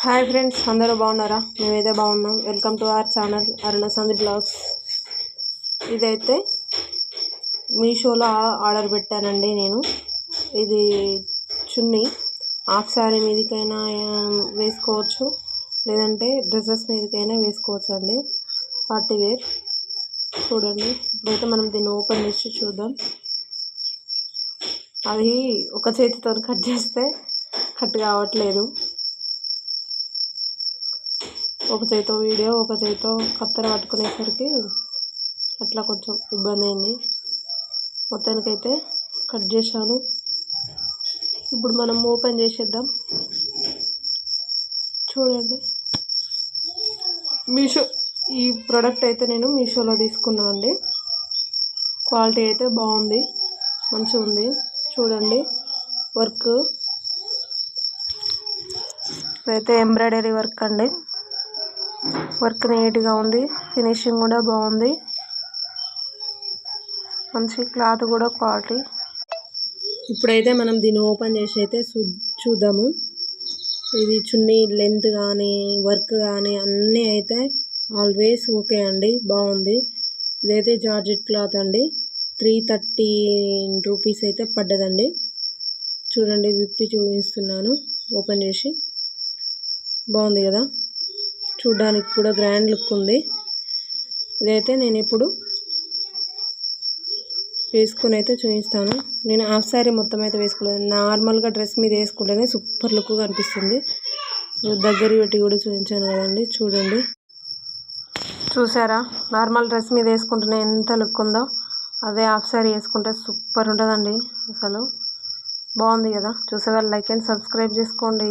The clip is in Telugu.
హాయ్ ఫ్రెండ్స్, అందరూ బాగున్నారా? మేమైతే బాగున్నాం. వెల్కమ్ టు అవర్ ఛానల్ అరుణ సంధి బ్లాగ్స్. ఇదైతే మీషోలో ఆర్డర్ పెట్టానండి నేను. ఇది చున్నీ హాఫ్ శారీ మీదకైనా వేసుకోవచ్చు, లేదంటే డ్రెస్సెస్ మీదకైనా వేసుకోవచ్చు అండి. Party wear. చూడండి, ఇప్పుడైతే మనం దీన్ని ఓపెన్ చేసి చూద్దాం. అది ఒక చేతితో కట్ చేస్తే కట్ కావట్లేదు. ఒక చేతితో వీడియో, ఒక చేతితో కత్తెర పట్టుకునేసరికి అట్లా కొంచెం ఇబ్బంది అయింది. మొత్తానికైతే కట్ చేశాను. ఇప్పుడు మనం ఓపెన్ చేసేద్దాం. చూడండి, మీషో ఈ ప్రోడక్ట్ అయితే నేను మీషోలో తీసుకున్నాను అండి. క్వాలిటీ అయితే బాగుంది, మంచిగా ఉంది. చూడండి, వర్క్ అయితే ఎంబ్రాయిడరీ వర్క్ అండి. వర్క్ నీట్గా ఉంది, ఫినిషింగ్ కూడా బాగుంది. మంచి క్లాత్ కూడా క్వాలిటీ. ఇప్పుడైతే మనం దీన్ని ఓపెన్ చేసి అయితే చూద్దాము. ఇది చున్నీ లెంత్ కానీ వర్క్ కానీ అన్నీ అయితే ఆల్వేస్ ఓకే అండి, బాగుంది. ఇదైతే జార్జెట్ క్లాత్ అండి. 330 రూపీస్ అయితే పడ్డదండి. చూడండి, విప్పి చూపిస్తున్నాను ఓపెన్ చేసి. బాగుంది కదా, చూడ్డానికి కూడా గ్రాండ్ లుక్ ఉంది. ఇదైతే నేను ఇప్పుడు వేసుకొని అయితే చూపిస్తాను. నేను హాఫ్ శారీ మొత్తం అయితే వేసుకోలేదు, నార్మల్గా డ్రెస్ మీద వేసుకుంటేనే సూపర్ లుక్ కనిపిస్తుంది. దగ్గర పెట్టి కూడా చూపించాను కదండి. చూడండి, చూసారా? నార్మల్ డ్రెస్ మీద వేసుకుంటేనే ఎంత లుక్ ఉందో, అదే హాఫ్ శారీ వేసుకుంటే సూపర్ ఉంటుందండి. అసలు బాగుంది కదా. చూసేవాళ్ళు లైక్ అండ్ సబ్స్క్రైబ్ చేసుకోండి.